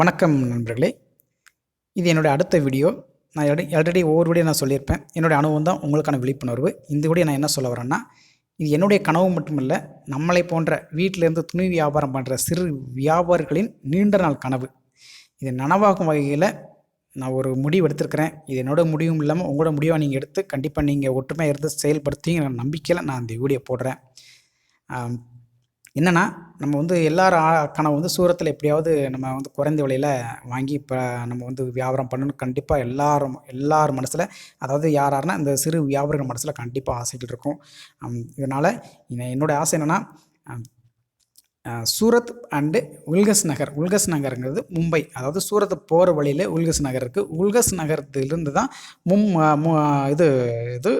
வணக்கம் நண்பர்களே. இது என்னுடைய அடுத்த வீடியோ. நான் ஆல்ரெடி ஒவ்வொரு வீடியோ நான் சொல்லியிருப்பேன். என்னுடைய அனுபவம் தான் உங்களுக்கான விழிப்புணர்வு. இந்த வீடியோ நான் என்ன சொல்ல வரேன்னா, இது என்னுடைய கனவு மட்டுமல்ல, நம்மளை போன்ற வீட்டிலேருந்து துணி வியாபாரம் பண்ணுற சிறு வியாபாரிகளின் நீண்ட நாள் கனவு. இது நனவாகும் வகையில் நான் ஒரு முடிவு எடுத்திருக்கிறேன். இது என்னோட முடிவும் இல்லாமல் உங்களோட முடிவை நீங்கள் எடுத்து கண்டிப்பாக நீங்கள் ஒற்றுமையாக இருந்து செயல்படுத்திங்கிற நம்பிக்கையில் நான் இந்த வீடியோ போடுறேன். என்னென்னா, நம்ம வந்து எல்லார் கனவு வந்து சூரத்தில் எப்படியாவது நம்ம வந்து குறைந்த விலையில் வாங்கி இப்போ நம்ம வந்து வியாபாரம் பண்ணணும். கண்டிப்பாக எல்லார் மனசில், அதாவது யாருன்னா இந்த சிறு வியாபாரிகள் மனசில் கண்டிப்பாக ஆசைகள் இருக்கும். இதனால் என்னோடய ஆசை என்னென்னா, சூரத் அண்டு உல்கஸ் நகருங்கிறது மும்பை, அதாவது சூரத்து போகிற வழியில் உல்கஸ் நகர் இருக்குது. உல்கஸ் நகரத்திலிருந்து தான் இது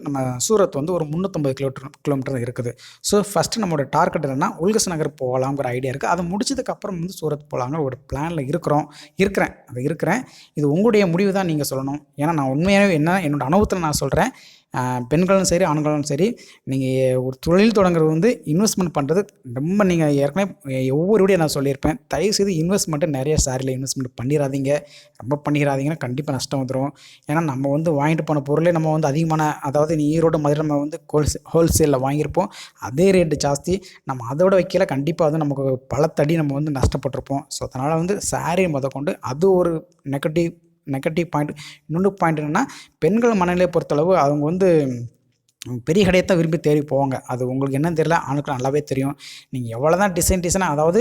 நம்ம சூரத் வந்து ஒரு 350 கிலோமீட்டர் இருக்குது. ஸோ ஃபஸ்ட்டு நம்மளோட டார்கெட் என்னென்னா உல்கஸ் நகர் போகலாங்கிற ஐடியா இருக்குது. அதை முடிச்சதுக்கப்புறம் வந்து சூரத் போகலாங்கிற ஒரு பிளானில் இருக்கிறேன். இது உங்களுடைய முடிவு தான், நீங்கள் சொல்லணும். ஏன்னா நான் உண்மையாகவே என்னோடய அனுபவத்தில் நான் சொல்கிறேன். பெண்களும் சரி ஆண்களும் சரி, நீங்கள் ஒரு தொழில் தொடங்குறது வந்து இன்வெஸ்ட்மெண்ட் பண்ணுறது ரொம்ப, நீங்கள் ஏற்கனவே ஒவ்வொரு வீடியோ நான் சொல்லியிருப்பேன். தயவுசெய்து இன்வெஸ்ட்மெண்ட்டு நிறைய சாரியில் இன்வெஸ்ட்மெண்ட் பண்ணிடாதீங்கன்னா கண்டிப்பாக நஷ்டம் வந்துடும். ஏன்னா நம்ம வந்து வாங்கிட்டு போன பொருளே நம்ம வந்து அதிகமான, அதாவது ஈரோடு மதுரை நம்ம வந்து ஹோல்சேலில் வாங்கியிருப்போம். அதே ரேட்டு ஜாஸ்தி, நம்ம அதோட வைக்கல கண்டிப்பாக வந்து நமக்கு பல நம்ம வந்து நஷ்டப்பட்டிருப்போம். ஸோ அதனால் வந்து சாரி கொண்டு அது ஒரு நெகட்டிவ் பாயிண்ட். இன்னொன்று பாயிண்ட் என்னென்னா, பெண்கள் மனநிலையை பொறுத்தளவு அவங்க வந்து பெரிய கடையை தான் விரும்பி தேடி போவாங்க. அது உங்களுக்கு என்னன்னு தெரியல, ஆணுக்கு நல்லாவே தெரியும். நீங்கள் எவ்வளோ தான் டிசைனாக, அதாவது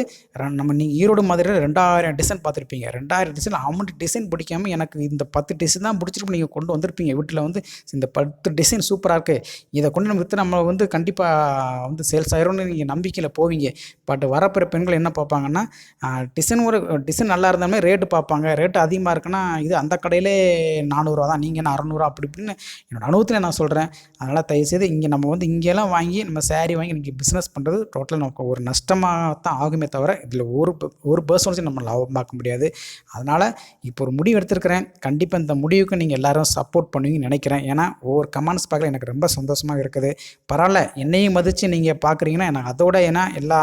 நீங்கள் ஈரோடு மதுரையில் 2000 டிசைன் பார்த்துருப்பீங்க. 2000 டிசைன் அமௌண்ட் டிசைன் பிடிக்காமல் எனக்கு இந்த 10 டிசைன் தான் பிடிச்சிருக்கு நீங்கள் கொண்டு வந்திருப்பீங்க. வீட்டில் வந்து இந்த 10 டிசைன் சூப்பராக இருக்குது, இதை கொண்டு நம்ம விற்று நம்ம வந்து கண்டிப்பாக வந்து சேல்ஸ் ஆயிரும்னு நீங்கள் நம்பிக்கையில் போவீங்க. பட் வரப்போகிற பெண்கள் என்ன பார்ப்பாங்கன்னா, டிசைன் நல்லா இருந்தாலுமே ரேட்டு பார்ப்பாங்க. ரேட்டு அதிகமாக இருக்குன்னா இது அந்த கடையிலே 400 தான், நீங்கள் என்ன 600 அப்படி இப்படின்னு என்னோடய அனுபவத்தில் நான் சொல்கிறேன். அதனால் தயவுசெய்து இங்கே நம்ம வந்து இங்கெல்லாம் வாங்கி நம்ம சாரீ வாங்கி இன்றைக்கி பிஸ்னஸ் பண்ணுறது டோட்டலாக நமக்கு ஒரு நஷ்டமாக தான் ஆகுமே தவிர இதில் ஒரு பர்சன்டேஜ் நம்ம லாபம் பார்க்க முடியாது. அதனால் இப்போ ஒரு முடிவு எடுத்திருக்கிறேன். கண்டிப்பாக இந்த முடிவுக்கு நீங்கள் எல்லோரும் சப்போர்ட் பண்ணுவீங்கன்னு நினைக்கிறேன். ஏன்னா ஒவ்வொரு கமெண்ட்ஸ் பார்க்கல எனக்கு ரொம்ப சந்தோஷமாக இருக்குது. பரவாயில்ல, என்னையும் மதித்து நீங்கள் பார்க்குறீங்கன்னா எனக்கு அதோட, ஏன்னா எல்லா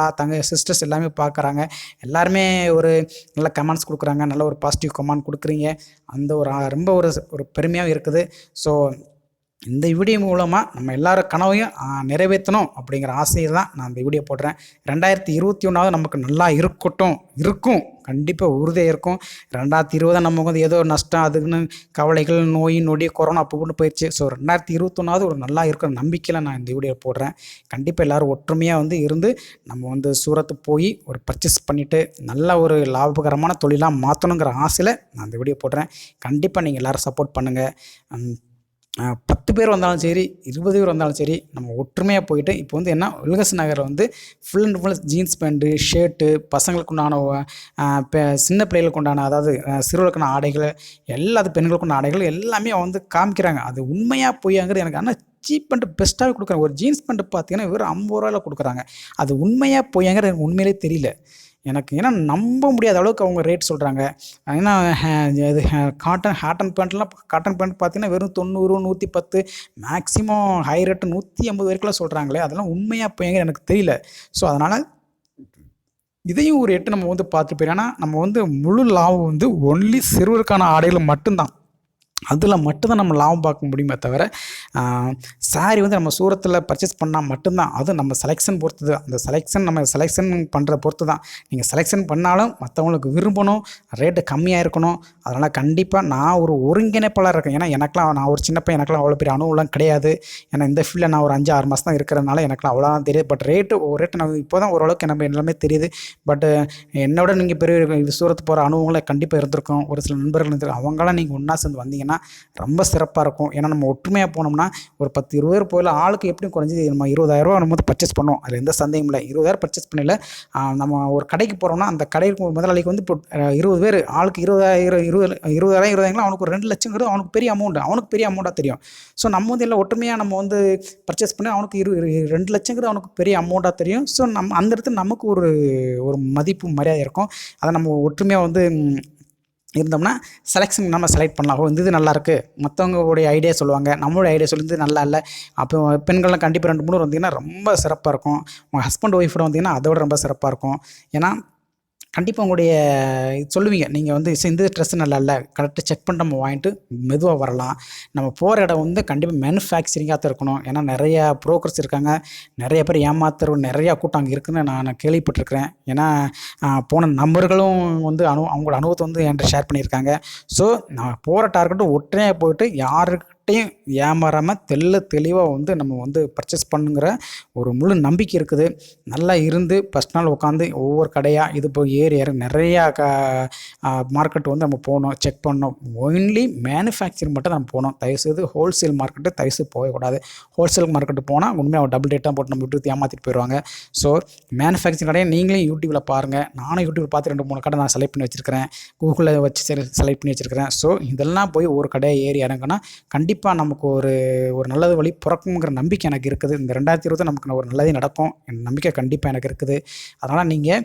சிஸ்டர்ஸ் எல்லாமே பார்க்குறாங்க, எல்லாருமே ஒரு நல்ல கமெண்ட்ஸ் கொடுக்குறாங்க, நல்ல ஒரு பாசிட்டிவ் கமெண்ட் கொடுக்குறீங்க. அந்த ரொம்ப ஒரு பெருமையாக இருக்குது. ஸோ இந்த வீடியோ மூலமாக நம்ம எல்லாரும் கனவையும் நிறைவேற்றணும் அப்படிங்கிற ஆசையில் தான் நான் இந்த வீடியோ போடுறேன். 2021 நமக்கு நல்லா இருக்கும், கண்டிப்பாக உறுதியாக இருக்கும். 2020 நமக்கு வந்து ஏதோ நஷ்டம், அதுக்குன்னு கவலைகள், நோய் நொடி, கொரோனா அப்போ கொண்டு போயிடுச்சு. ஸோ 2021 ஒரு நல்லா இருக்கிற நம்பிக்கையில் நான் இந்த வீடியோ போடுறேன். கண்டிப்பாக எல்லோரும் ஒற்றுமையாக வந்து இருந்து நம்ம வந்து சூரத்து போய் ஒரு பர்ச்சேஸ் பண்ணிவிட்டு நல்ல ஒரு லாபகரமான தொழிலாக மாற்றணுங்கிற ஆசையில் நான் இந்த வீடியோ போடுறேன். கண்டிப்பாக நீங்கள் எல்லோரும் சப்போர்ட் பண்ணுங்கள். 10 பேர் வந்தாலும் சரி, 20 பேர் வந்தாலும் சரி, நம்ம ஒற்றுமையாக போயிட்டு இப்போ வந்து என்ன, உல்கஸ் நகரில் வந்து full and full jeans pant, shirt, பசங்களுக்கு உண்டான சின்ன பிள்ளைகளுக்கு உண்டான, அதாவது சிறுவர்களுக்கான ஆடைகள், பெண்களுக்குண்டான ஆடைகள் எல்லாமே வந்து காமிக்கிறாங்க. அது உண்மையாக பொய்யாங்கிறது எனக்கு, ஆனால் சீப் அண்ட் பெஸ்ட்டாகவே கொடுக்குறாங்க. ஒரு ஜீன்ஸ் பேண்ட்டு பார்த்தீங்கன்னா வெறும் 50 ரூபாயில் கொடுக்குறாங்க. அது உண்மையாக பொய்யாங்கிறது எனக்கு உண்மையிலே தெரியல எனக்கு. ஏன்னா நம்ப முடியாத அளவுக்கு அவங்க ரேட் சொல்கிறாங்க. ஏன்னா இது காட்டன் பேண்ட் பார்த்தீங்கன்னா வெறும் 90, 110, மேக்ஸிமம் ஹை ரேட்டு 150 வரைக்கும்லாம் சொல்கிறாங்களே, அதெல்லாம் உண்மையாக போய்ங்க எனக்கு தெரியல. ஸோ அதனால் இதையும் ஒரு 8 நம்ம வந்து பார்த்துட்டு போயிடும். ஏன்னா நம்ம வந்து முழு லாபம் வந்து ஒன்லி சிறுவருக்கான ஆடைகள் மட்டும்தான், அதில் மட்டும்தான் நம்ம லாபம் பார்க்க முடியுமே தவிர, சாரி வந்து நம்ம சூரத்தில் பர்ச்சேஸ் பண்ணால் மட்டும்தான், அது நம்ம செலெக்ஷன் பொறுத்தது. அந்த நம்ம செலெக்ஷன் பண்ணுற பொறுத்து தான். நீங்கள் செலெக்ஷன் பண்ணாலும் மற்றவங்களுக்கு விரும்பணும், ரேட்டு கம்மியாக இருக்கணும். அதனால் கண்டிப்பாக நான் ஒரு ஒருங்கிணைப்பாளர் இருக்கேன். ஏன்னா நான் ஒரு சின்ன பையன், எனக்குலாம் அவ்வளோ பெரிய அனுபவம்லாம் கிடையாது. ஏன்னா இந்த ஃபீல்டில் நான் ஒரு 5-6 மாதம் தான் இருக்கிறதுனால எனக்குலாம் அவ்வளோதான் தெரியுது. பட் ரேட்டு நான் இப்போ தான் ஓரளவுக்கு நம்ம எல்லாமே தெரியுது. பட்டு என்னோட நீங்கள் பெரிய சூரத்து போகிற அனுபவங்களை கண்டிப்பாக இருந்திருக்கும். ஒரு சில நண்பர்கள் இருந்திருக்கும். அவங்களாம் நீங்கள் ஒன்றா சேர்ந்து வந்தீங்கன்னா ரொம்ப சிறப்பாக இருக்கும். ஏன்னா நம்ம ஒற்றுமையாக போனோம்னா ஒரு 10-20 பேர் போயில ஆளுக்கு எப்படியும் குறைஞ்சி நம்ம 20,000 நம்ம வந்து பர்ச்சேஸ் பண்ணுவோம். அதில் எந்த சந்தேகம் இல்லை. 20,000 பர்ச்சேஸ் பண்ணல. நம்ம ஒரு கடைக்கு போகிறோம்னா அந்த கடைக்கு முதலாளிக்கு வந்து இப்போ 20 பேர் ஆளுக்கு 20,000 அவனுக்கு ஒரு 2 லட்சங்கிறது அவனுக்கு பெரிய அமௌண்ட்டாக தெரியும். ஸோ நம்ம வந்து எல்லாம் ஒற்றுமையாக நம்ம வந்து பர்ச்சேஸ் பண்ணி அவனுக்கு 2 லட்சங்கிறது அவனுக்கு பெரிய அமௌண்ட்டாக தெரியும். ஸோ நம்ம அந்த இடத்துல நமக்கு ஒரு மதிப்பு மரியாதை இருக்கும். அதை நம்ம ஒற்றுமையாக வந்து இருந்தோம்னா செலெக்ஷன் நம்ம செலக்ட் பண்ணலாம். இந்த இது நல்லாயிருக்கு, மற்றவங்களுடைய ஐடியா சொல்லுவாங்க, நம்மளுடைய ஐடியா சொல்லி நல்லா இல்லை. அப்போ பெண்கள்லாம் கண்டிப்பாக 2-3 வந்தீங்கன்னா ரொம்ப சிறப்பாக இருக்கும். உங்கள் ஹஸ்பண்ட் ஒய்ஃபோட வந்தீங்கன்னா அதோட ரொம்ப சிறப்பாக இருக்கும். ஏன்னா கண்டிப்பாக உங்களுடைய சொல்லுவீங்க நீங்கள் வந்து இந்த ட்ரெஸ் நல்லா இல்லை, கரெக்டாக செக் பண்ணி நம்ம வாங்கிட்டு மெதுவாக வரலாம். நம்ம போகிற இடம் வந்து கண்டிப்பாக மேனுஃபேக்சரிங்காக தான் இருக்கணும். ஏன்னா நிறையா புரோக்கர்ஸ் இருக்காங்க, நிறைய பேர் ஏமாத்துற நிறையா கூட்டம் அங்கே இருக்குதுன்னு நான் கேள்விப்பட்டிருக்கிறேன். ஏன்னா போன நபர்களும் வந்து அவங்களோட அனுபவத்தை வந்து என்கிட்ட ஷேர் பண்ணியிருக்காங்க. ஸோ நான் போகிற டார்கெட்டும் உடனே போயிட்டு யாருக்கிட்டையும் ஏமாறாமல் தெளிவாக வந்து நம்ம வந்து பர்ச்சேஸ் பண்ணுங்கிற ஒரு முழு நம்பிக்கை இருக்குது. நல்லா இருந்து ஃபஸ்ட் நாள் உட்காந்து ஒவ்வொரு கடையாக இது போய் ஏறி நிறையா மார்க்கெட் வந்து நம்ம போகணும், செக் பண்ணணும். ஒன்லி மேனுஃபேக்சரிங் மட்டும் நம்ம போகணும். தயவுசெய்து ஹோல்சேல் மார்க்கெட்டு தயவுசெய்து போகக்கூடாது. ஹோல்சேல் மார்க்கெட்டு போனால் உண்மையாக டபுள் ரேட்டாக போட்டு நம்ம விட்டு ஏமாற்றிட்டு போயிடுவாங்க. ஸோ மேனுஃபேக்சரிங் கடையை நீங்களே யூடியூப்பில் பாருங்கள். நானும் யூடியூப்பில் பார்த்து 2-3 கடை நான் செலக்ட் பண்ணி வச்சுருக்கிறேன், கூகுளில் வச்சு செலக்ட் பண்ணி வச்சுருக்கிறேன். ஸோ இதெல்லாம் போய் ஒரு கடையை ஏறி இறங்கினா கண்டிப்பாக நமக்கு ஒரு நல்லது வழி பிறக்குங்கிற நம்பிக்கை எனக்கு இருக்குது. இந்த 2020 நமக்கு ஒரு நல்லதே நடக்கும் நம்பிக்கை கண்டிப்பாக எனக்கு இருக்குது. அதனால் நீங்கள்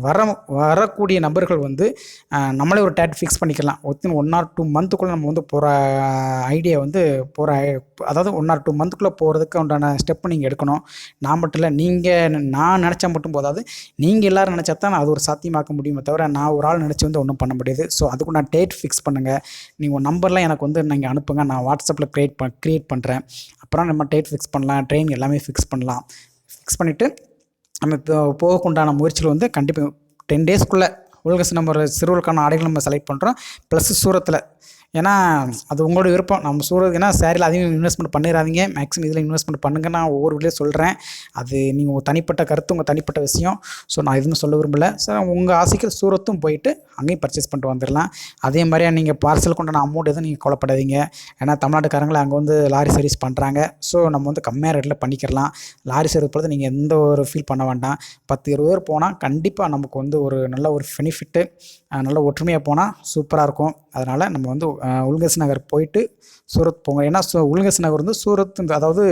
வரக்கூடிய நபர்கள் வந்து நம்மளே ஒரு டேட் ஃபிக்ஸ் பண்ணிக்கலாம். வித்தின் 1 or 2 மந்த்துக்குள்ளே நம்ம வந்து போகிற ஐடியா வந்து அதாவது 1 or 2 மந்த்துக்குள்ளே போகிறதுக்கு உண்டான ஸ்டெப்பு நீங்கள் எடுக்கணும். நான் மட்டும் இல்லை, நான் நினச்சா மட்டும் போதாது, நீங்கள் எல்லோரும் நினச்சா தான் அது ஒரு சாத்தியமாக்க முடியுமே தவிர நான் ஒரு ஆள் நினச்சி வந்து ஒன்றும் பண்ண முடியாது. ஸோ அதுக்கு நான் டேட் ஃபிக்ஸ் பண்ணுங்கள். நீங்கள் நம்பர்லாம் எனக்கு வந்து நீங்கள் அனுப்புங்க, நான் வாட்ஸ்அப்பில் க்ரியேட் பண்ணுறேன். அப்புறம் நம்ம டேட் ஃபிக்ஸ் பண்ணலாம், ட்ரெயின் எல்லாமே ஃபிக்ஸ் பண்ணலாம். ஃபிக்ஸ் பண்ணிவிட்டு நம்ம போகக்குண்டான முயற்சிகள் வந்து கண்டிப்பாக 10 டேஸ்க்குள்ளே உலகஸ் நம்ம சிறுவர்களுக்கான ஆடைகள் நம்ம செலக்ட் பண்ணுறோம். ப்ளஸ் சூரத்தில், ஏன்னா அது உங்களோட விருப்பம். நம்ம சூரத்துக்கு ஏன்னா சேரில் அதிகம் இன்வெஸ்ட்மெண்ட் பண்ணிடாதீங்க, மேக்ஸிமம் இதில் இன்வெஸ்ட்மெண்ட் பண்ணுங்க. நான் ஒவ்வொரு வீடியோவில் சொல்கிறேன், அது நீங்கள் உங்கள் தனிப்பட்ட கருத்து, உங்கள் தனிப்பட்ட விஷயம். ஸோ நான் எதுவும் சொல்ல விரும்பலை. ஸோ உங்கள் ஆசைக்கு சூரத்தும் போயிட்டு அங்கேயும் பர்ச்சேஸ் பண்ணிட்டு வந்துடலாம். அதே மாதிரியா நீங்கள் பார்சல் கொண்டான அமௌண்ட் எதுவும் நீங்கள் கவலைப்படாதீங்க. ஏன்னா தமிழ்நாட்டுக்காரங்களை அங்கே வந்து லாரி சர்வீஸ் பண்ணுறாங்க. ஸோ நம்ம வந்து கம்மியாக ரேட்டில் பண்ணிக்கிறலாம். லாரி சர்வீஸ் பொறுத்து நீங்கள் எந்த ஒரு ஃபீல் பண்ண வேண்டாம். 10-20 பேர் போனால் கண்டிப்பாக நமக்கு வந்து ஒரு நல்ல ஒரு பெனிஃபிட்டு, நல்ல ஒற்றுமையாக போனால் சூப்பராக இருக்கும். அதனால் நம்ம வந்து உல்கஸ் நகர் போயிட்டு சூரத் போங்க. ஏன்னா உல்கஸ் நகர் வந்து சூரத், அதாவது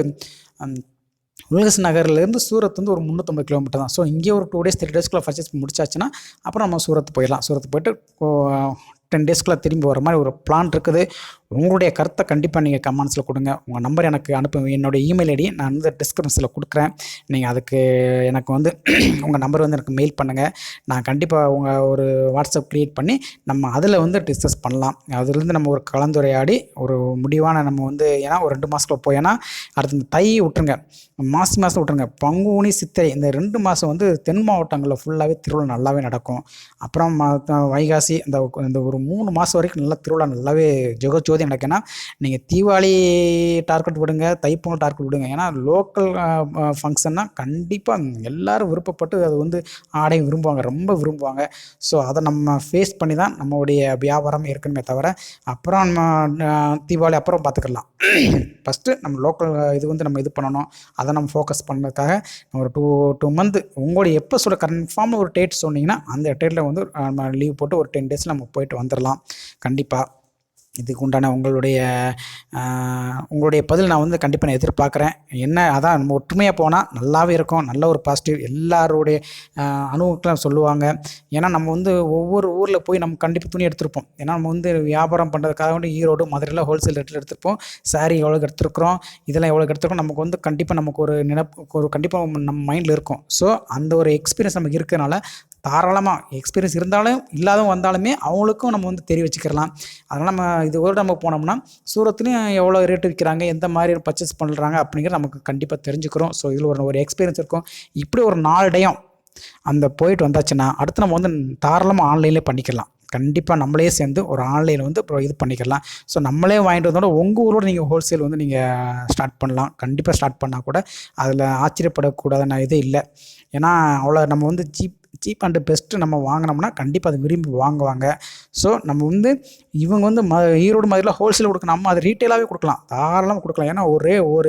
உல்கஸ் நகர்லேருந்து சூரத் வந்து ஒரு 350 கிலோமீட்டர் தான். ஸோ இங்கே ஒரு 2 days 3 daysக்குள்ளே பர்ச்சேஸ் முடிச்சாச்சுன்னா அப்புறம் நம்ம சூரத் போயிடலாம். சூரத் போய்ட்டு 10 டேஸ்க்குள்ளே திரும்பி வர மாதிரி ஒரு பிளான் இருக்குது. உங்களுடைய கருத்தை கண்டிப்பாக நீங்கள் கமெண்ட்ஸில் கொடுங்க. உங்கள் நம்பர் எனக்கு அனுப்புங்க. என்னோடய இமெயில் ஐடி நான் வந்து டிஸ்கிரிப்ஷனில் கொடுக்குறேன். நீங்கள் அதுக்கு எனக்கு வந்து உங்கள் நம்பர் வந்து எனக்கு மெயில் பண்ணுங்கள். நான் கண்டிப்பாக உங்கள் ஒரு வாட்ஸ்அப் க்ரியேட் பண்ணி நம்ம அதில் வந்து டிஸ்கஸ் பண்ணலாம். அதுலேருந்து நம்ம ஒரு கலந்துரையாடி ஒரு முடிவான நம்ம வந்து, ஏன்னா ஒரு 2 மாதத்துக்குள்ள போய், ஏன்னா அடுத்து இந்த தை விட்டுருங்க, மாசி மாதம் விட்டுருங்க, பங்குனி சித்திரை இந்த 2 மாதம் வந்து தென் மாவட்டங்களில் ஃபுல்லாகவே திருவிழா நல்லாவே நடக்கும். அப்புறம் வைகாசி இந்த ஒரு 3 மாதம் வரைக்கும் நல்லா திருவிழா நல்லாவே ஜோதி நடக்குன்னா நீங்கள் தீபாவளி டார்கெட் விடுங்க, தைப்பொங்கல் டார்கெட் விடுங்க. ஏன்னா லோக்கல் ஃபங்க்ஷன்னா கண்டிப்பாக எல்லோரும் விருப்பப்பட்டு அது வந்து ஆடை விரும்புவாங்க, ரொம்ப விரும்புவாங்க. ஸோ அதை நம்ம ஃபேஸ் பண்ணி தான் நம்மளுடைய வியாபாரம் இருக்கணுமே தவிர அப்புறம் நம்ம தீபாவளி அப்புறம் பார்த்துக்கலாம். ஃபஸ்ட்டு நம்ம லோக்கல் இது வந்து நம்ம இது பண்ணணும். அதை நம்ம ஃபோக்கஸ் பண்ணுறதுக்காக ஒரு 2 மந்த் உங்களுடைய எப்போ கன்ஃபார்மாக ஒரு டேட் சொன்னீங்கன்னா அந்த டேட்டில் வந்து நம்ம லீவ் போட்டு ஒரு 10 டேஸில் நம்ம போயிட்டு வந்துடலாம். கண்டிப்பாக இதுக்கு உண்டான உங்களுடைய பதில் நான் வந்து கண்டிப்பாக நான் எதிர்பார்க்குறேன். அதான் நம்ம ஒற்றுமையாக போனால் நல்லாவே இருக்கும். நல்ல ஒரு பாசிட்டிவ் எல்லாருடைய அனுபவங்களும் சொல்லுவாங்க. ஏன்னா நம்ம வந்து ஒவ்வொரு ஊரில் போய் நம்ம கண்டிப்பாக துணி எடுத்திருப்போம். ஏன்னா நம்ம வந்து வியாபாரம் பண்ணுறதுக்காக வந்து ஈரோடு மதுரையில் ஹோல்சேல் ரேட்டில் எடுத்திருப்போம். சாரீ எவ்வளோக்கு எடுத்துருக்குறோம், இதெல்லாம் எவ்வளோக்கு எடுத்துருக்கோம், நமக்கு வந்து கண்டிப்பாக நமக்கு ஒரு கண்டிப்பாக நம்ம மைண்டில் இருக்கும். ஸோ அந்த ஒரு எக்ஸ்பீரியன்ஸ் நமக்கு இருக்கிறனால தாராளமாக எக்ஸ்பீரியன்ஸ் இருந்தாலும் இல்லாதவங்க வந்தாலுமே அவங்களுக்கும் நம்ம வந்து தெரிய வச்சுக்கலாம். அதனால் நம்ம போனோம்னா சூரத்துலேயும் எவ்வளோ ரேட்டு விற்கிறாங்க, எந்த மாதிரி பர்ச்சேஸ் பண்ணுறாங்க அப்படிங்கிறது நமக்கு கண்டிப்பாக தெரிஞ்சுக்கிறோம். ஸோ இதில் ஒரு எக்ஸ்பீரியன்ஸ் இருக்கும். இப்படி ஒரு 4 டயம் அந்த போயிட்டு வந்தாச்சுன்னா அடுத்து நம்ம வந்து தாராளமாக ஆன்லைன்லேயே பண்ணிக்கலாம். கண்டிப்பாக நம்மளே சேர்ந்து ஒரு ஆன்லைனில் வந்து இது பண்ணிக்கலாம். ஸோ நம்மளே வாங்கிட்டு வந்தோட உங்கள் ஊரோட நீங்கள் ஹோல்சேல் வந்து நீங்கள் ஸ்டார்ட் பண்ணலாம். கண்டிப்பாக ஸ்டார்ட் பண்ணால் கூட அதில் ஆச்சரியப்படக்கூடாதுன்னு இதே இல்லை. ஏன்னா அவ்வளோ நம்ம வந்து சீப் அண்டு பெஸ்ட்டு நம்ம வாங்கினோம்னா கண்டிப்பாக அதை விரும்பி வாங்குவாங்க. ஸோ நம்ம வந்து இவங்க வந்து ஈரோடு மாதிரிலாம் ஹோல்சேல் கொடுக்கணும், நம்ம அதை ரீட்டெயிலாகவே கொடுக்கலாம், தாராளமாக கொடுக்கலாம். ஏன்னா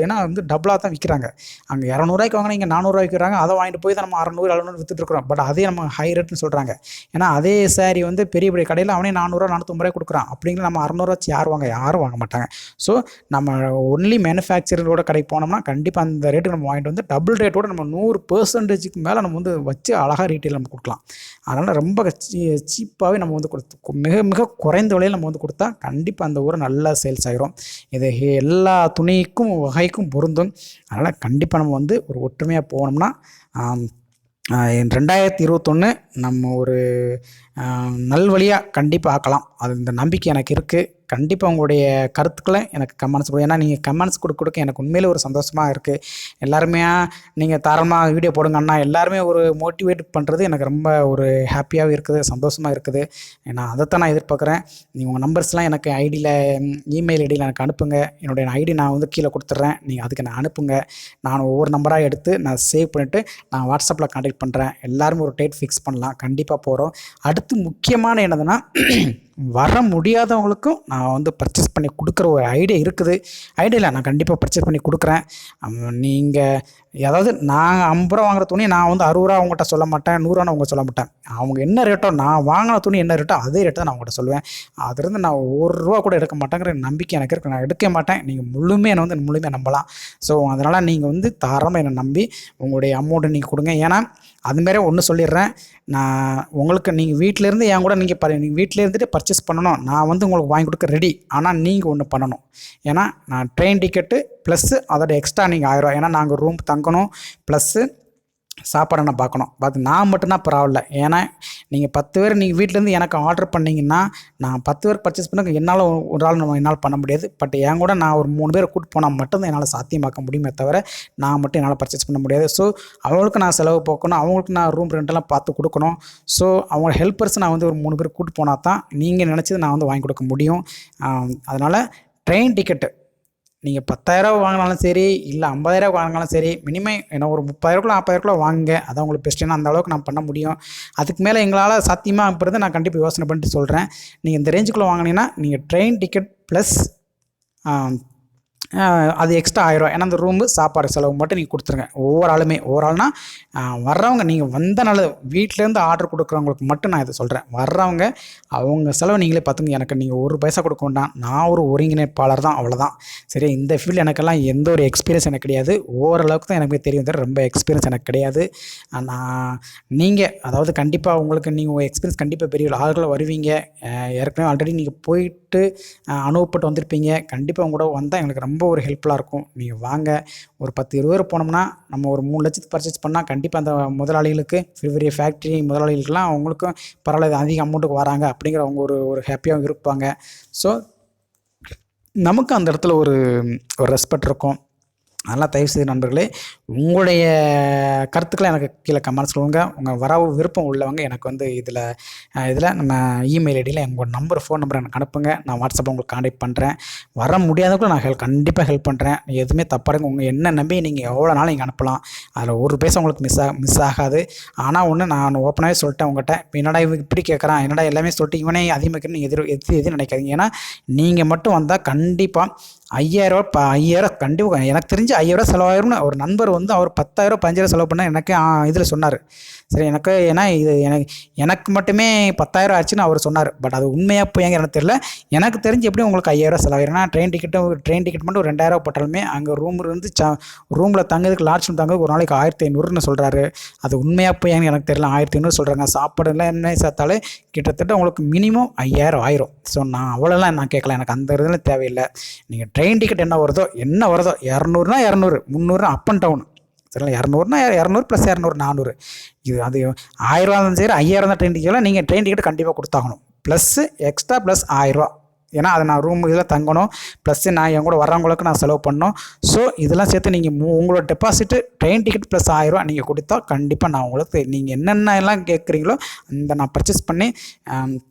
ஏன்னா வந்து டபுளாக தான் விற்கிறாங்க. அங்கே 200 வாங்கினா இங்கே 400 விற்கிறாங்க. அதை வாங்கிட்டு போய் தான் நம்ம 600 700 விற்றுட்டுருக்குறோம். பட் அதே நம்ம ஹை ரேட்னு சொல்கிறாங்க. ஏன்னா அதே சாரி வந்து பெரிய பெரிய கடையில் அவனே 400 450 கொடுக்குறான். அப்படிங்கிற நம்ம 600 யாரும் வாங்க மாட்டாங்க. ஸோ நம்ம ஒன்லி மேனுஃபேக்சரோட கடைக்கு போனோம்னா கண்டிப்பாக அந்த ரேட்டுக்கு நம்ம வாங்கிட்டு வந்து டபுள் ரேட்டோடு நம்ம 100% மேலே நம்ம வந்து வச்சு அழகாக ரீட்டெயில் நம்ம கொடுக்கலாம். அதனால் ரொம்ப சீப்பாகவே நம்ம வந்து மிக மிக குறைந்த விலையில் நம்ம வந்து கொடுத்தா கண்டிப்பாக அந்த ஊரை நல்லா சேல்ஸ் ஆகிரும். இது எல்லா துணிக்கும் வகைக்கும் பொருந்தும். அதனால் கண்டிப்பாக நம்ம வந்து ஒரு ஒற்றுமையாக போனோம்னா 2021 நம்ம ஒரு நல்வழியாக கண்டிப்பாக ஆக்கலாம். அது இந்த நம்பிக்கை எனக்கு இருக்குது. கண்டிப்பாக உங்களுடைய கருத்துக்களை எனக்கு கமெண்ட்ஸ் கொடுங்க. ஏன்னா நீங்கள் கமெண்ட்ஸ் கொடுக்க எனக்கு உண்மையிலே ஒரு சந்தோஷமாக இருக்குது. எல்லாருமே நீங்கள் தாராளமாக வீடியோ போடுங்க அண்ணா, எல்லாருமே ஒரு மோட்டிவேட் பண்ணுறது எனக்கு ரொம்ப ஒரு ஹாப்பியாகவே இருக்குது, சந்தோஷமாக இருக்குது. நான் அதைத்தான் நான் எதிர்பார்க்குறேன். நீங்கள் உங்கள் நம்பர்ஸ்லாம் எனக்கு ஐடியில் இமெயில் ஐடியில் எனக்கு அனுப்புங்க. என்னுடைய ஐடி நான் வந்து கீழே கொடுத்துட்றேன். நீங்கள் அதுக்கு நான் அனுப்புங்க. நான் ஒவ்வொரு நம்பராக எடுத்து நான் சேவ் பண்ணிவிட்டு நான் வாட்ஸ்அப்பில் கான்டாக்ட் பண்ணுறேன். எல்லாருமே ஒரு டேட் ஃபிக்ஸ் பண்ணலாம். கண்டிப்பாக போகிறோம். அடுத்து முக்கியமான என்னதுன்னா, வர முடியாதவங்களுக்கும் நான் வந்து பர்ச்சேஸ் பண்ணி கொடுக்குற ஒரு ஐடியா இருக்குது. ஐடியாவில் நான் கண்டிப்பாக பர்ச்சேஸ் பண்ணி கொடுக்குறேன். நீங்கள் அதாவது நான் 50 ரூபா வாங்குகிற துணி நான் வந்து 60 ரூபா அவங்ககிட்ட சொல்ல மாட்டேன், 100 ரூபான்னு அவங்க சொல்ல மாட்டேன். அவங்க என்ன ரேட்டோ, நான் வாங்கின துணி என்ன ரேட்டோ அதே ரேட்டை தான் நான் அவங்ககிட்ட சொல்லுவேன். அதுலேருந்து நான் 1 ரூபா கூட எடுக்க மாட்டேங்கிற நம்பிக்கை எனக்கு இருக்குது. நான் எடுக்க மாட்டேன். நீங்கள் என்னை வந்து முழுமையாக நம்பலாம். ஸோ அதனால் நீங்கள் வந்து தாராளமாக என்னை நம்பி உங்களுடைய அமௌண்ட்டை நீங்கள் கொடுங்க. ஏன்னா அதுமாரி ஒன்று சொல்லிடுறேன், நான் உங்களுக்கு நீங்கள் வீட்டிலேருந்து என் கூட நீங்கள் வீட்டில் இருந்துட்டு பர்ச்சேஸ் பண்ணணும். நான் வந்து உங்களுக்கு வாங்கி கொடுக்க ரெடி. ஆனால் நீங்கள் ஒன்று பண்ணணும். ஏன்னா நான் ட்ரெயின் டிக்கெட்டு ப்ளஸ்ஸு அதோட எக்ஸ்ட்ரா நீங்கள் 1000 ரூபா. ஏன்னா நாங்கள் ரூம் தங்கணும், ப்ளஸ்ஸு சாப்பாடை நான் பார்க்கணும். நான் மட்டும்தான் பரவாயில்ல. ஏன்னா நீங்கள் 10 பேர் நீங்கள் வீட்டிலேருந்து எனக்கு ஆர்டர் பண்ணிங்கன்னா, நான் 10 பேருக்கு பர்ச்சேஸ் பண்ண என்னால் ஒரு ஆள் என்னால் பண்ண முடியாது. பட் என் கூட நான் ஒரு 3 பேரை கூட்டு போனால் மட்டும்தான் என்னால் சாத்தியமாக்க முடியுமே தவிர, நான் மட்டும் என்னால் பர்ச்சேஸ் பண்ண முடியாது. ஸோ அவங்களுக்கு நான் செலவு போக்கணும், அவங்களுக்கு நான் ரூம் ரெண்டெல்லாம் பார்த்து கொடுக்கணும். ஸோ அவங்க ஹெல்ப்பர்ஸ் நான் வந்து ஒரு 3 பேர் கூட்டு போனால் தான் நீங்கள் நினச்சது நான் வந்து வாங்கி கொடுக்க முடியும். அதனால் ட்ரெயின் டிக்கெட்டு நீங்கள் 10,000 வாங்கினாலும் சரி, இல்லை 50,000 வாங்கினாலும் சரி, மினிமம் என்ன ஒரு 30,000 40,000 வாங்குங்க. அதான் உங்களுக்கு பெஸ்ட். ஏன்னா அந்த அளவுக்கு நான் பண்ண முடியும். அதுக்கு மேலே எங்களால் சாத்தியமாக அப்படின்றத நான் கண்டிப்பாக யோசனை பண்ணிட்டு சொல்கிறேன். நீங்கள் இந்த ரேஞ்சுக்குள்ளே வாங்கினீங்கன்னா நீங்கள் ட்ரெயின் டிக்கெட் ப்ளஸ் அது எக்ஸ்ட்ரா 1000 ரூபா. ஏன்னா அந்த ரூமு சாப்பாடு செலவு மட்டும் நீங்கள் கொடுத்துருங்க. ஒவ்வொரு ஆளுனா வர்றவங்க நீங்கள் வந்த நல்லது. வீட்டிலேருந்து ஆர்டர் கொடுக்குறவங்களுக்கு மட்டும் நான் இதை சொல்கிறேன். வர்றவங்க அவங்க செலவு நீங்களே பார்த்துங்க. எனக்கு நீங்கள் ஒரு பைசா கொடுக்க வேண்டாம். நான் ஒரு ஒருங்கிணைப்பாளர் தான், அவ்வளோதான். சரி, இந்த ஃபீல்டு எனக்கெல்லாம் எந்த ஒரு எக்ஸ்பீரியன்ஸ் எனக்கு கிடையாது. ஓரளவுக்கு தான் எனக்கு தெரியும், ரொம்ப எக்ஸ்பீரியன்ஸ் எனக்கு கிடையாது. நீங்கள் அதாவது கண்டிப்பாக உங்களுக்கு நீங்கள் எக்ஸ்பீரியன்ஸ் கண்டிப்பாக பெரிய ஆளுகளை வருவீங்க. ஏற்கனவே ஆல்ரெடி நீங்கள் போயிட்டு அனுபவப்பட்டு வந்திருப்பீங்க. கண்டிப்பாக உங்களோட வந்தால் எங்களுக்கு ரொம்ப ஒரு ஹெல்ப்ஃபுல்லாக இருக்கும். நீங்கள் வாங்க. ஒரு 10-20 பேர் போனோம்னா நம்ம ஒரு 3 லட்சத்துக்கு பர்ச்சேஸ் பண்ணால் கண்டிப்பாக அந்த முதலாளிகளுக்கு, பெரிய பெரிய ஃபேக்ட்ரி முதலாளிகளுக்கெல்லாம் அவங்களுக்கும் பரவாயில்ல, அதிக அமௌண்ட்டுக்கு வராங்க அப்படிங்கிற அவங்க ஒரு ஹாப்பியாக இருப்பாங்க. ஸோ நமக்கு அந்த இடத்துல ஒரு ரெஸ்பெக்ட் இருக்கும். அதெல்லாம் தயவுசெய்து நண்பர்களே, உங்களுடைய கருத்துக்களை எனக்கு கீழே கமெண்ட்ஸ் சொல்லுங்க. உங்கள் வரவு விருப்பம் உள்ளவங்க எனக்கு வந்து இதில் நம்ம இமெயில் ஐடியில் உங்கள் ஃபோன் நம்பர் எனக்கு அனுப்புங்க. நான் வாட்ஸ்அப்பில் உங்களுக்கு கான்டாக்ட் பண்ணுறேன். வர முடியாதவங்களும் நான் கண்டிப்பாக ஹெல்ப் பண்ணுறேன். எதுவுமே தப்பாடுங்க. உங்கள் என்ன நம்பி நீங்கள் எவ்வளோ நாளும் நீங்கள் அனுப்பலாம். அதில் ஒரு பைசா உங்களுக்கு மிஸ் ஆகாது. ஆனால் ஒன்று நான் ஓப்பனாகவே சொல்லிட்டேன் உங்கள்கிட்ட. இப்போ என்னடா இவன் இப்படி கேட்குறான், என்னடா எல்லாமே சொல்லிட்டு இவனே அதிகமாக எதுவும் நினைக்காதீங்க. ஏன்னா நீங்கள் மட்டும் வந்தால் கண்டிப்பாக 5,000 ரூபா 5,000 கண்டிப்பாக எனக்கு தெரிஞ்சு 5,000 ரூபா செலவாயிரும்னு ஒரு நண்பர் வந்து அவர் 10,000 15,000 செலவு பண்ண எனக்கு இதில் சொன்னார். சரி, ஏன்னா இது எனக்கு மட்டுமே 10,000 ஆச்சுன்னு அவர் சொன்னார். பட் அது உண்மையாக போய் எனக்கு தெரியல. எனக்கு தெரிஞ்சு எப்படி உங்களுக்கு 5,000 ரூபா செலவாயிரும்னா ட்ரெயின் டிக்கெட் மட்டும் ஒரு 2,000 போட்டாலுமே அங்கே ரூமில் ரூமில் தங்குறதுக்கு லாட்ஜ் தங்குறதுக்கு ஒரு நாளைக்கு 1,500ன்னு சொல்கிறாரு. அது உண்மையாக போய் எனக்கு தெரியல. 1,500 சொல்கிறாங்க. சாப்பாடு எல்லாம் என்ன சேர்த்தாலே கிட்டத்தட்ட உங்களுக்கு மினிமம் 5,000 ஆயிரும். ஸோ நான் அவ்வளோலாம் நான் கேட்கல. எனக்கு அந்த இதில் தேவையில்லை. நீங்கள் ட்ரெயின் டிக்கெட் என்ன வருதோ 200னா 200, 300 அப் அண்ட் டவுன். சரிங்களா? 200னா 200 + 200 400. இது அது 1000 ரூபா இருந்தாலும் சரி, 5000 தான் ட்ரெயின் டிக்கெட். நீங்கள் ட்ரெயின் டிக்கெட் கண்டிப்பாக கொடுத்தாகணும். ப்ளஸ்ஸு எக்ஸ்ட்ரா ப்ளஸ் 1000 ரூபா. ஏன்னா அதை நான் ரூம் இதில் தங்கணும், ப்ளஸ்ஸு நான் என் கூட வர்றவங்களுக்கு நான் செலவு பண்ணணும். ஸோ இதெல்லாம் சேர்த்து நீங்கள் உங்களோட டெபாசிட்டு ட்ரெயின் டிக்கெட் ப்ளஸ் 1000 ரூபா நீங்கள் கொடுத்தா கண்டிப்பாக நான் உங்களுக்கு நீங்கள் என்னென்ன எல்லாம் கேட்குறீங்களோ அந்த நான் பர்ச்சேஸ் பண்ணி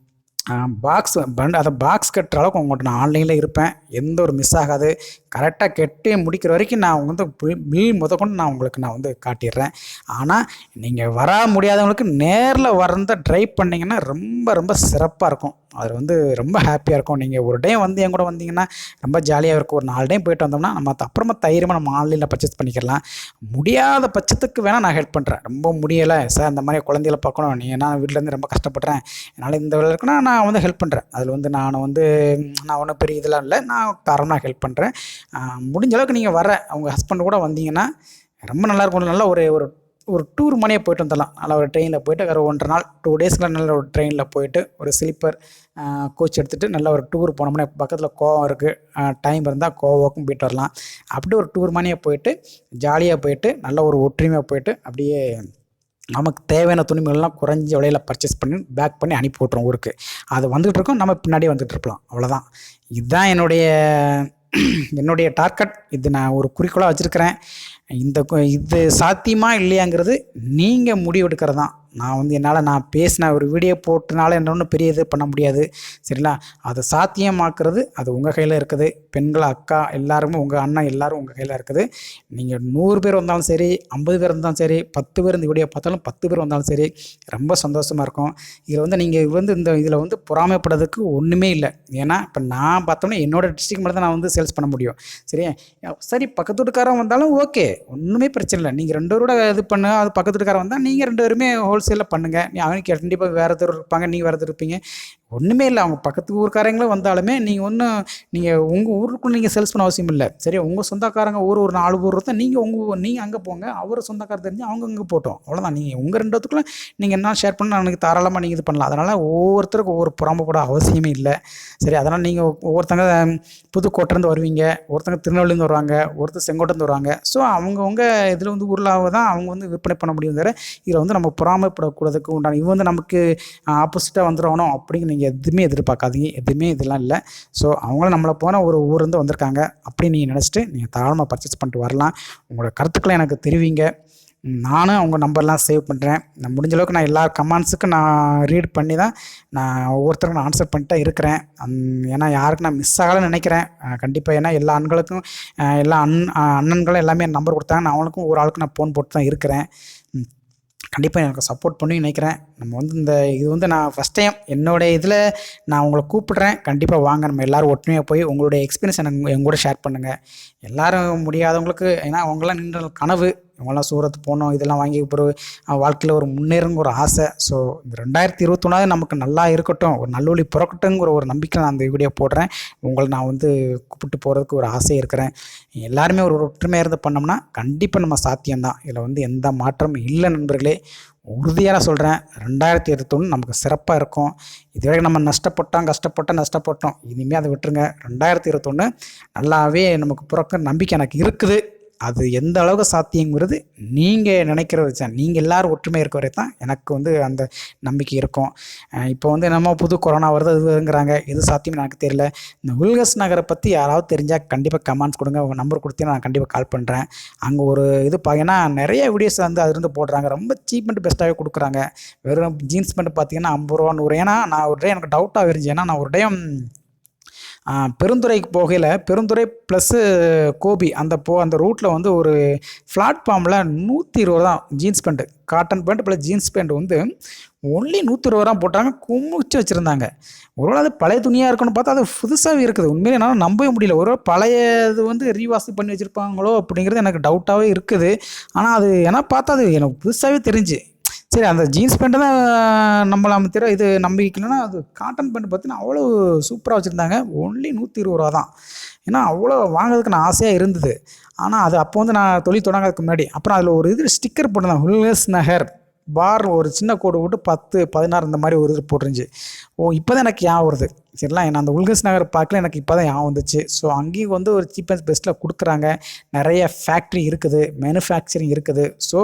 பாக்ஸ் கட்டுற அளவுக்கு உங்கள்கிட்ட நான் ஆன்லைனில் இருப்பேன். எந்த ஒரு மிஸ் ஆகாது. கரெக்டாக கெட்டி முடிக்கிற வரைக்கும் நான் வந்து பில் முதற்கொண்டு நான் உங்களுக்கு நான் வந்து காட்டிடுறேன். ஆனால் நீங்கள் வர முடியாதவங்களுக்கு நேரில் ட்ரை பண்ணிங்கன்னா ரொம்ப ரொம்ப சிறப்பாக இருக்கும். அது வந்து ரொம்ப ஹாப்பியாக இருக்கும். நீங்கள் ஒரு டைம் வந்து என் கூட வந்தீங்கன்னா ரொம்ப ஜாலியாக இருக்கும். ஒரு 4 டைம் போயிட்டு வந்தோம்னா நம்ம அப்புறமா தைரியமாக நம்ம ஆன்லைனில் பர்ச்சேஸ் பண்ணிக்கலாம். முடியாத பட்சத்துக்கு வேணால் நான் ஹெல்ப் பண்ணுறேன். ரொம்ப முடியலை சார், இந்த மாதிரி குழந்தைகளை பார்க்கணும், நீங்கள் நான் வீட்டிலேருந்து ரொம்ப கஷ்டப்படுறேன், என்னால் இந்த வேலை இருக்குன்னா நான் வந்து ஹெல்ப் பண்ணுறேன். அதில் வந்து நான் ஒன்றும் பெரிய இதெல்லாம் இல்லை, நான் காரணமாக ஹெல்ப் பண்ணுறேன். முடிஞ்ச அளவுக்கு நீங்கள் அவங்க ஹஸ்பண்ட் கூட வந்தீங்கன்னா ரொம்ப நல்லாயிருக்கும். நல்லா ஒரு டூர் மணியாக போயிட்டு வந்துடலாம். நல்லா ஒரு ட்ரெயினில் போயிட்டு ஒரு 1.5 நாள் 2 டேஸ்க்குலாம் நல்ல ஒரு ட்ரெயினில் போயிட்டு ஒரு ஸ்லீப்பர் கோச் எடுத்துகிட்டு நல்ல ஒரு டூர் போனோம்னா, பக்கத்தில் கோவா இருக்குது, டைம் இருந்தால் கோவாவுக்கும் போயிட்டு வரலாம். அப்படி ஒரு டூர் மணியாக போயிட்டு ஜாலியாக போயிட்டு நல்ல ஒரு ஒற்றுமையாக போயிட்டு அப்படியே நமக்கு தேவையான துணிமணிகள்லாம் குறைஞ்ச விலையில் பர்ச்சேஸ் பண்ணி பேக் பண்ணி அனுப்பி விட்ருவோம் ஊருக்கு. அது வந்துகிட்டு இருக்கோம், நம்ம பின்னாடியே வந்துட்டு இருக்கலாம், அவ்வளோதான். இதுதான் என்னுடைய டார்கெட். இது நான் ஒரு குறிக்கோளாக வச்சுருக்கிறேன். இது சாத்தியமா இல்லையாங்கிறது நீங்கள் முடிவெடுக்கிறது தான். நான் பேசின ஒரு வீடியோ போட்டனால என்ன ஒன்றும் பெரிய இது பண்ண முடியாது, சரிங்களா? அதை சாத்தியமாக்குறது அது உங்கள் கையில் இருக்குது. பெண்கள், அக்கா எல்லாருமே, உங்கள் அண்ணன் எல்லோரும் உங்கள் கையில் இருக்குது. நீங்கள் 100 பேர் வந்தாலும் சரி, 50 பேர் வந்தாலும் சரி, 10 பேர் இந்த வீடியோ பார்த்தாலும் 10 பேர் வந்தாலும் சரி, ரொம்ப சந்தோஷமாக இருக்கும். இதில் பொறாமைப்படுறதுக்கு ஒன்றுமே இல்லை. ஏன்னா இப்போ நான் பார்த்தோம்னா என்னோடய டிஸ்ட்ரிக்ட் மட்டும் தான் நான் சேல்ஸ் பண்ண முடியும். சரி பக்கத்து வீட்டுக்காரன் வந்தாலும் ஓகே, ஒன்றுமே பிரச்சனை இல்லை. நீங்கள் 2 பேரோட இது பண்ண, அது பக்கத்து வீட்டுக்காரன் வந்தால் நீங்கள் 2 பேருமே ஹோல்சேலில் பண்ணுங்கள். அவனுக்கு கண்டிப்பாக வேறு எதாவது இருப்பாங்க, நீங்கள் வேறு எதாவது இருப்பீங்க. ஒன்றுமே இல்லை. அவங்க பக்கத்து ஊருக்காரங்களும் வந்தாலுமே நீங்கள் உங்கள் ஊருக்குள்ளே நீங்கள் சேல்ஸ் பண்ண அவசியம் இல்லை. சரி, உங்கள் சொந்தக்காரங்க ஒரு 4 ஊர் இருந்தால் நீங்கள் அங்கே போங்க. அவர் சொந்தக்காரர் தெரிஞ்சு அவங்க அங்கே போட்டோம், அவ்வளோதான். நீங்கள் உங்கள் 2 இடத்துக்குள்ளே நீங்கள் என்ன ஷேர் பண்ணால் எனக்கு தாராளமாக நீங்கள் இது பண்ணலாம். அதனால் ஒவ்வொருத்தருக்கும் ஒவ்வொரு பொறாமைப்பட அவசியமே இல்லை. சரி, அதனால் நீங்கள் ஒவ்வொருத்தங்க புதுக்கோட்டையிலேருந்து வருவீங்க, ஒருத்தங்க திருநெல்வேலியிலேருந்து வருவாங்க, ஒருத்தர் செங்கோட்டையிலேருந்து வருவாங்க. ஸோ அவங்கவுங்க இதில் ஊரில் தான் அவங்க விற்பனை பண்ண முடியும். தவிர இதில் நம்ம பொறாமைப்படக்கூடாதுக்கு உண்டான இது நமக்கு ஆப்போசிட்டாக வந்துடணும் அப்படிங்கிற நீங்கள் எதுவுமே எதிர்பார்க்காதீங்க. எதுவுமே இதெல்லாம் இல்லை. ஸோ அவங்களும் நம்மளை போன ஒரு ஊர்லேருந்து வந்திருக்காங்க அப்படின்னு நீங்கள் நினச்சிட்டு நீங்கள் தாராளமாக பர்ச்சேஸ் பண்ணிட்டு வரலாம். உங்களோட கருத்துக்களை எனக்கு தெரிவிங்க. நானும் அவங்க நம்பர்லாம் சேவ் பண்ணுறேன். நான் முடிஞ்ச அளவுக்கு எல்லா கமெண்ட்ஸுக்கும் நான் ரீட் பண்ணி தான் நான் ஒவ்வொருத்தருக்கும் நான் ஆன்சர் பண்ணிட்டு இருக்கிறேன். ஏன்னா யாருக்கு நான் மிஸ் ஆகலைன்னு நினைக்கிறேன் கண்டிப்பாக. ஏன்னா எல்லா ஆண்களுக்கும் எல்லா அண்ணன்களும் எல்லாமே நம்பர் கொடுத்தாங்க. நான் அவங்களுக்கும் ஒரு ஆளுக்கு நான் ஃபோன் போட்டு தான் இருக்கிறேன். கண்டிப்பாக எனக்கு சப்போர்ட் பண்ணி நினைக்கிறேன். நம்ம இது நான் ஃபஸ்ட் டைம் என்னோடய இதில் நான் உங்களை கூப்பிட்றேன். கண்டிப்பாக வாங்க, நம்ம எல்லோரும் ஒற்றுமையாக போய் உங்களுடைய எக்ஸ்பீரியன்ஸ் எங்கூட ஷேர் பண்ணுங்கள். எல்லோரும் முடியாதவங்களுக்கு, ஏன்னா அவங்களாம் நின்ற கனவு, இவங்களாம் சூரத் போகணும், இதெல்லாம் வாங்கி பிறகு வாழ்க்கையில் ஒரு முன்னேறுங்கிற ஒரு ஆசை. ஸோ இந்த 2021 நமக்கு நல்லா இருக்கட்டும், ஒரு நல்லொழி பிறக்கட்டுங்கிற ஒரு நம்பிக்கை நான் அந்த வீடியோ போடுறேன். உங்களை நான் கூப்பிட்டு போகிறதுக்கு ஒரு ஆசை இருக்கிறேன். எல்லாருமே ஒரு ஒற்றுமையாக இருந்து பண்ணோம்னா கண்டிப்பாக நம்ம சாத்தியம்தான். இதில் எந்த மாற்றமும் இல்லை நண்பர்களே. உறுதியாக சொல்கிறேன், 2021 நமக்கு சிறப்பாக இருக்கும். இதுவரை நம்ம நஷ்டப்பட்டோம். இனிமேல் அதை விட்டுருங்க. 2021 நல்லாவே நமக்கு பிறக்க நம்பிக்கை எனக்கு இருக்குது. அது எந்த அளவுக்கு சாத்தியங்கிறது நீங்கள் நினைக்கிற வச்சா, நீங்கள் எல்லோரும் ஒற்றுமை இருக்க வரை தான் எனக்கு அந்த நம்பிக்கை இருக்கும். இப்போ நம்ம புது கொரோனா வருது இதுங்கிறாங்க, எது சாத்தியம் எனக்கு தெரியல. இந்த உல்கஸ் நகரை பற்றி யாராவது தெரிஞ்சால் கண்டிப்பாக கமெண்ட்ஸ் கொடுங்க. உங்கள் நம்பர் கொடுத்தீங்கன்னா நான் கண்டிப்பாக கால் பண்ணுறேன். அங்கே ஒரு இது ஏன்னா நிறைய வீடியோஸ் அதிலிருந்து போடுறாங்க. ரொம்ப சீப் அண்ட் பெஸ்ட்டாகவே கொடுக்குறாங்க. வெறும் ஜீன்ஸ் பேண்ட் பார்த்தீங்கன்னா 50 ரூபா 100. ஏன்னா நான் ஒரு டே எனக்கு டவுட்டாக இருந்துச்சு. ஏன்னா நான் ஒரு டைம் பெருந்துறைக்கு போகையில், பெருந்துறை ப்ளஸ்ஸு கோபி அந்த ரூட்டில் ஒரு பிளாட்ஃபார்மில் 120 தான் jeans pant, cotton pant plus jeans pant only 120 தான் போட்டாங்க. குமிச்சு வச்சுருந்தாங்க. ஒருவேளை அது பழைய துணியாக இருக்குன்னு பார்த்தா அது புதுசாகவே இருக்குது. உண்மையிலே என்னால் நம்பவே முடியல. ஒரு பழையது ரீவாஷ் பண்ணி வச்சுருப்பாங்களோ அப்படிங்கிறது எனக்கு டவுட்டாகவே இருக்குது. ஆனால் அது ஏன்னா பார்த்தா அது எனக்கு புதுசாகவே தெரிஞ்சு. சரி, அந்த ஜீன்ஸ் பேண்ட்டு தான் நம்மளாம் தெரியும். இது நம்பிக்கலைன்னா அது காட்டன் பேண்ட் பார்த்தீங்கன்னா அவ்வளோ சூப்பராக வச்சுருந்தாங்க. ஒன்லி 120 தான். ஏன்னா அவ்வளோ வாங்கிறதுக்கு நான் ஆசையாக இருந்தது. ஆனால் அது அப்போ நான் தொழில் தொடங்கிறதுக்கு முன்னாடி. அப்புறம் அதில் ஒரு ஸ்டிக்கர் போட்டிருந்தாங்க, உல்கஸ் நகர் பார், ஒரு சின்ன கோடு போட்டு 10, 16 இந்த மாதிரி ஒரு இது போட்டுருந்துச்சு. இப்போ தான் எனக்கு ஞாபகம் வருது. சரிங்களா, ஏன்னா அந்த உல்கஸ் நகர் பார்க்கல எனக்கு இப்போ தான் ஞாபகம் வந்துச்சு. ஸோ அங்கேயும் ஒரு சீப் அண்ட் பெஸ்ட்டில் கொடுக்குறாங்க. நிறைய ஃபேக்ட்ரி இருக்குது, மேனுஃபேக்சரிங் இருக்குது. ஸோ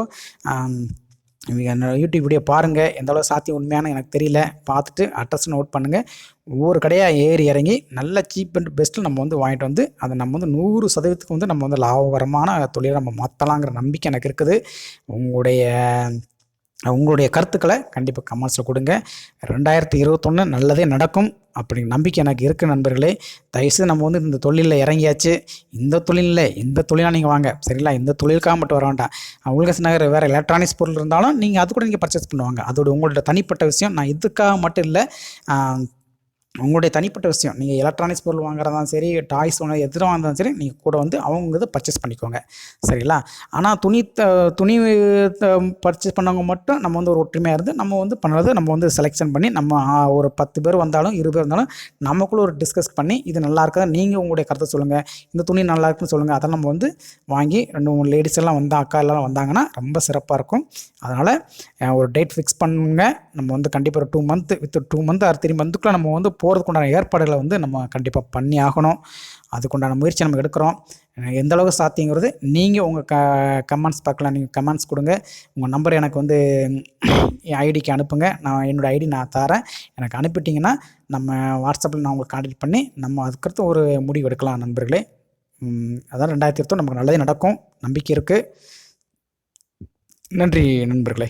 யூடியூப் வீடியோ பாருங்கள். எந்த அளவு சாத்தியம் உண்மையான எனக்கு தெரியல. பார்த்துட்டு அட்ரஸ் நோட் பண்ணுங்கள். ஒவ்வொரு கடையாக ஏறி இறங்கி நல்ல சீப் அண்ட் பெஸ்ட்டில் நம்ம வாங்கிட்டு அதை நம்ம 100% நம்ம லாபகரமான தொழிலை நம்ம மாற்றலாங்கிற நம்பிக்கை எனக்கு இருக்குது. உங்களுடைய கருத்துக்களை கண்டிப்பாக கமெண்ட்ஸில் கொடுங்க. 2021 நல்லதே நடக்கும் அப்படிங்கிற நம்பிக்கை எனக்கு இருக்குது நண்பர்களே. தயவுசெய்து நம்ம இந்த தொழிலில் இறங்கியாச்சு. இந்த தொழிலாக நீங்கள் வாங்க, சரிங்களா? இந்த தொழிலுக்காக மட்டும் வர வேண்டாம். உல்கஸ் நகர் வேறு எலக்ட்ரானிக்ஸ் பொருள் இருந்தாலும் நீங்கள் அது கூட நீங்கள் பர்ச்சேஸ் பண்ணுவாங்க. அதோட உங்களோட தனிப்பட்ட விஷயம். நான் இதுக்காக மட்டும் இல்லை, உங்களுடைய தனிப்பட்ட விஷயம். நீங்கள் எலக்ட்ரானிக்ஸ் பொருள் வாங்குறதாலும் சரி, டாய்ஸ் வாங்குறது எதுவும் வாங்கினாலும் சரி, நீங்கள் கூட அவங்க இதை பர்ச்சேஸ் பண்ணிக்கோங்க, சரிங்களா? ஆனால் துணி பர்ச்சேஸ் பண்ணவங்க மட்டும் நம்ம ஒரு ஒற்றுமையாக இருந்து நம்ம பண்ணுறது, நம்ம செலெக்ஷன் பண்ணி நம்ம ஒரு 10 பேர் வந்தாலும் 20 பேர் வந்தாலும் நமக்குள்ளே ஒரு டிஸ்கஸ் பண்ணி இது நல்லா இருக்கா, நீங்கள் உங்களுடைய கருத்தை சொல்லுங்கள், இந்த துணி நல்லா இருக்குன்னு சொல்லுங்கள். அதை நம்ம வாங்கி 2-3 லேடிஸ் எல்லாம் அக்கா எல்லாம் வந்தாங்கன்னா ரொம்ப சிறப்பாக இருக்கும். அதனால் ஒரு டேட் ஃபிக்ஸ் பண்ணுங்க. நம்ம கண்டிப்பாக ஒரு 2 மந்த் வித் 2 மந்த் ஆர் 3 மந்த்துக்குள்ளே நம்ம போகிறதுக்குண்டான ஏற்பாடுகளை வந்து நம்ம கண்டிப்பாக பண்ணி ஆகணும். அதுக்குண்டான முயற்சி நம்ம எடுக்கிறோம். எந்த அளவுக்கு சாத்தியங்கிறது நீங்கள் உங்கள் கமெண்ட்ஸ் பார்க்கலாம். நீங்கள் கமெண்ட்ஸ் கொடுங்க. உங்கள் நம்பர் எனக்கு வந்து என் ஐடிக்கு அனுப்புங்க. நான் என்னோடய ஐடி நான் தரேன். எனக்கு அனுப்பிட்டிங்கன்னா நம்ம வாட்ஸ்அப்பில் நான் உங்களுக்கு கான்டாக்ட் பண்ணி நம்ம அதுக்கடுத்து ஒரு முடிவு எடுக்கலாம் நண்பர்களே. அதான் 2020 நமக்கு நல்லதே நடக்கும், நம்பிக்கை இருக்குது. நன்றி நண்பர்களே.